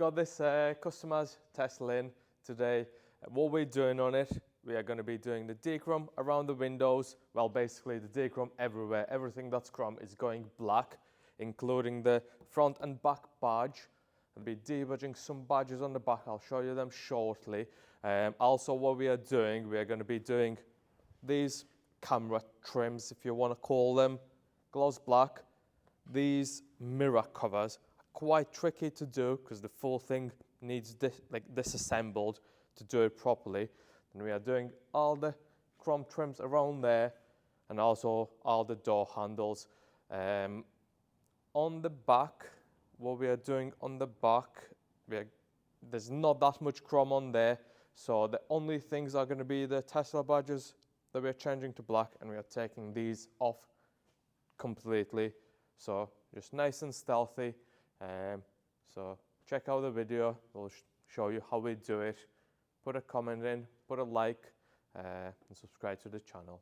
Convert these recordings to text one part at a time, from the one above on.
got this customized Tesla in today. What we're doing on it, we are going to be doing the dechrome around the windows. Well, basically the dechrome everywhere. Everything that's chrome is going black, including the front and back badge. I'll be debadging some badges on the back. I'll show you them shortly. Also, what we are doing, we are going to be doing these camera trims, if you want to call them, gloss black. These mirror covers are quite tricky to do because the full thing needs disassembled to do it properly. And we are doing all the chrome trims around there and also all the door handles. On the back, what we are doing on the back, there's not that much chrome on there, so the only things are going to be the Tesla badges that we're changing to black, and we are taking these off completely. So just nice and stealthy. So check out the video, we'll show you how we do it. Put a comment in, put a like, and subscribe to the channel.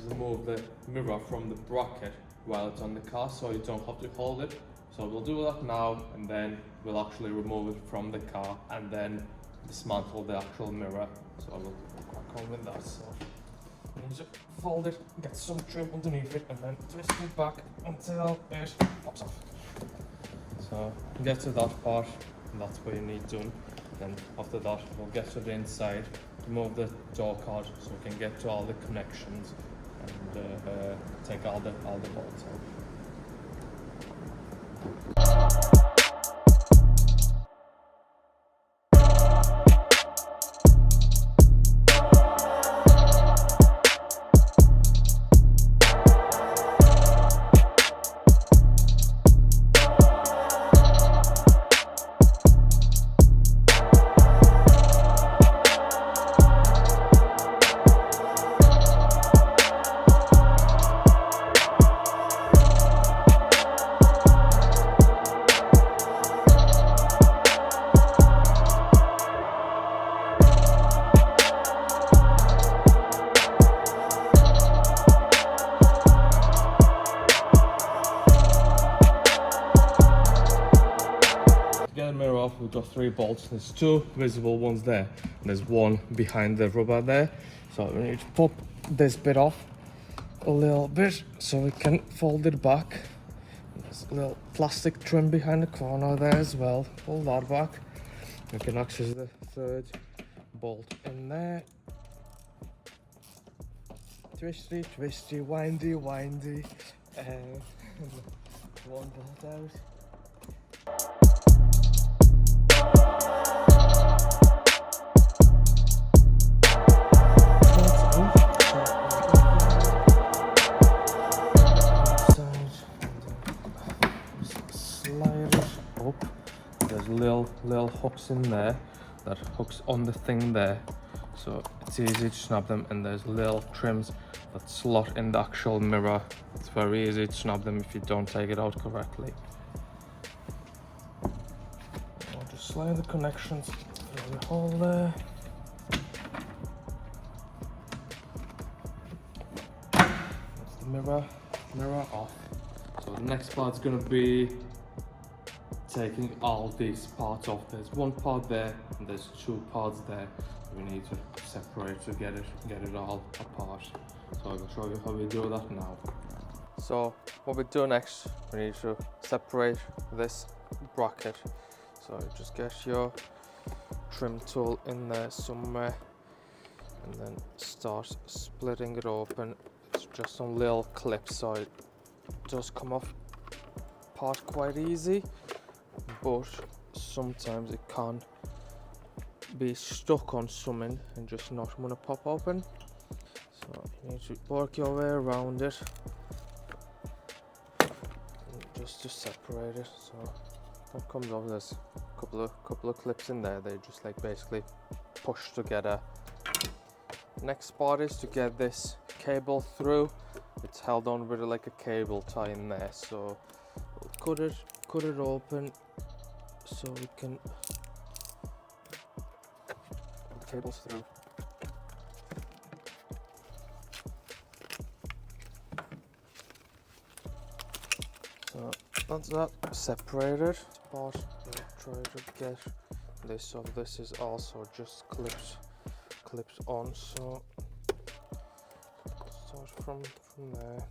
remove the mirror from the bracket while it's on the car, so you don't have to hold it. So we'll do that now, and then we'll actually remove it from the car and then dismantle the actual mirror. So we'll crack on with that. So you need to fold it, get some trim underneath it, and then twist it back until it pops off. So get to that part, and that's what you need done. Then after that, we'll get to the inside, remove the door card so we can get to all the connections and take all the bolts out. Get the mirror off, we've got 3 bolts. There's 2 visible ones there, and there's 1 behind the rubber there. So we need to pop this bit off a little bit so we can fold it back. There's a little plastic trim behind the corner there as well. Pull that back. We can access the 3rd bolt in there. Twisty, twisty, windy, windy. 1 bolt out. Slide it up. There's little hooks in there that hooks on the thing there, so it's easy to snap them, and there's little trims that slot in the actual mirror. It's very easy to snap them if you don't take it out correctly. I'll just slide the connections through the hole there. That's the mirror off. So the next part's gonna be taking all these parts off. There's 1 part there and there's 2 parts there. We need to separate to get it all apart. So I'll show you how we do that now. So what we do next, we need to separate this bracket. So you just get your trim tool in there somewhere and then start splitting it open. It's just some little clips, so it does come off part quite easy, but sometimes it can be stuck on something and just not want to pop open. So you need to work your way around it just to separate it. So that comes off. There's a couple of clips in there. They just like basically push together. Next part is to get this cable through. It's held on with like a cable tie in there. So we'll cut it open so we can put the cables through. So that's that separated part. We'll try to get this off. This is also just clips on, so start from there.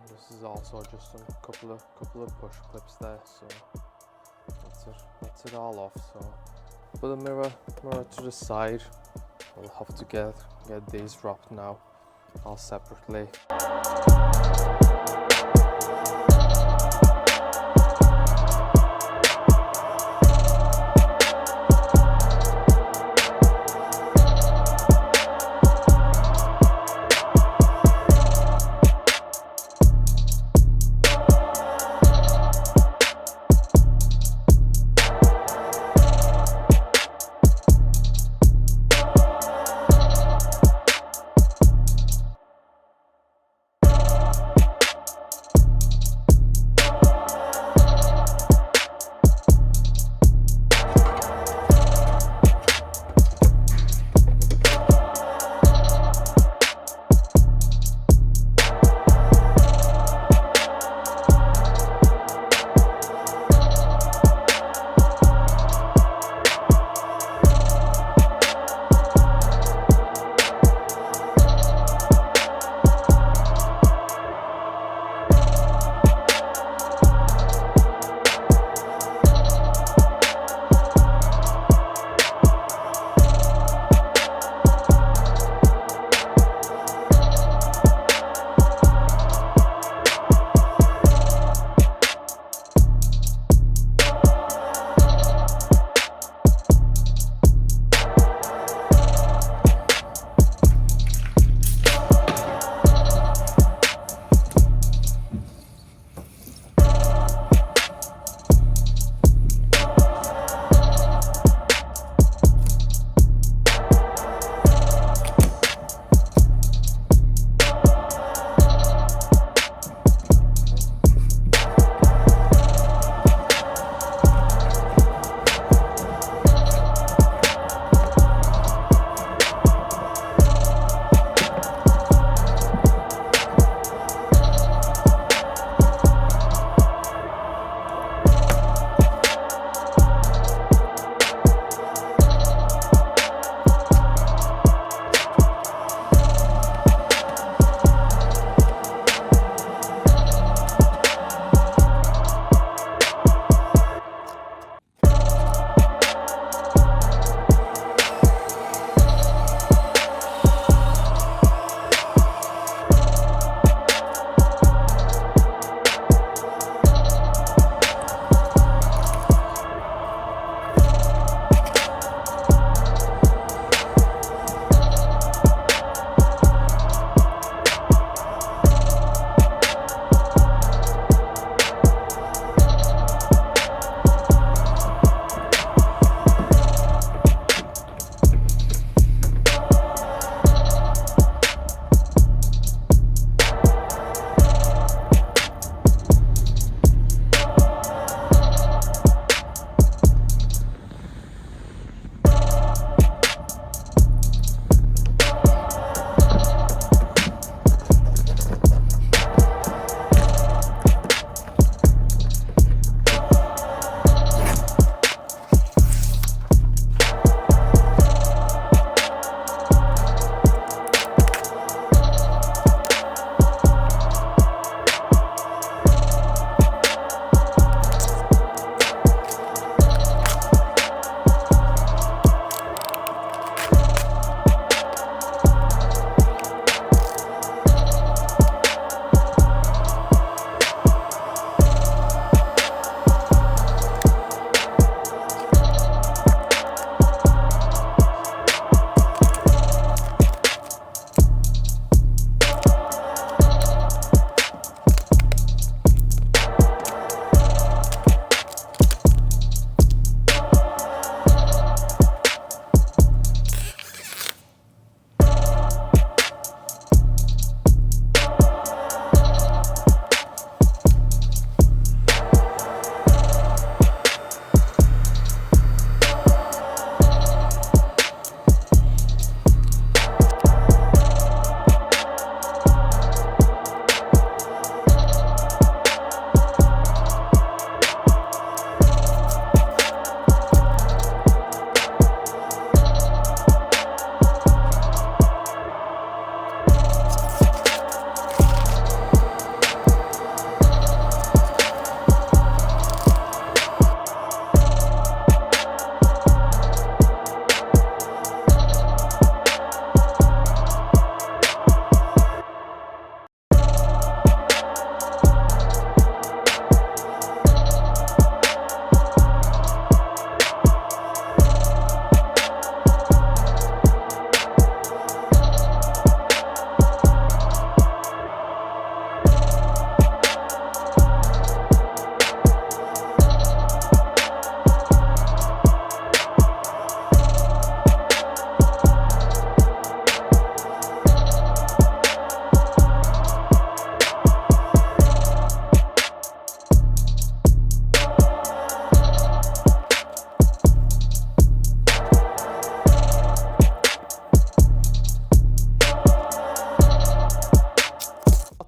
This is also just a couple of push clips there, so that's it all off. So put the mirror to the side. We'll have to get these wrapped now, all separately.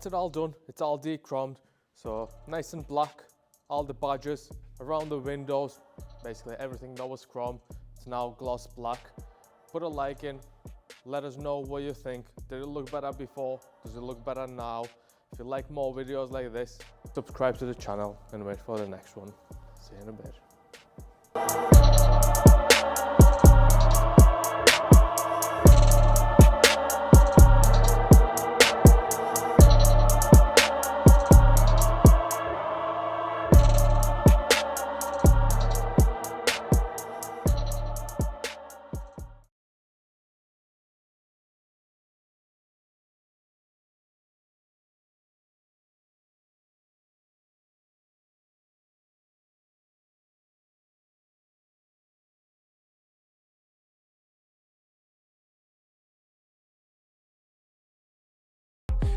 that's it all done. It's all dechromed, so nice and black. All the badges around the windows, basically everything that was chrome, it's now gloss black. Put a like in, let us know what you think. Did it look better before? Does it look better now? If you like more videos like this, subscribe to the channel and wait for the next one. See you in a bit.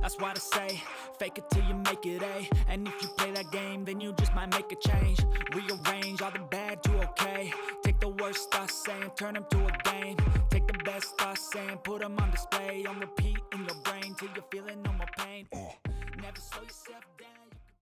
That's why I say, fake it till you make it A. And if you play that game, then you just might make a change. Rearrange all the bad to okay. Take the worst I say and turn them to a game. Take the best I say and put them on display. On repeat in your brain till you're feeling no more pain. Never slow yourself down.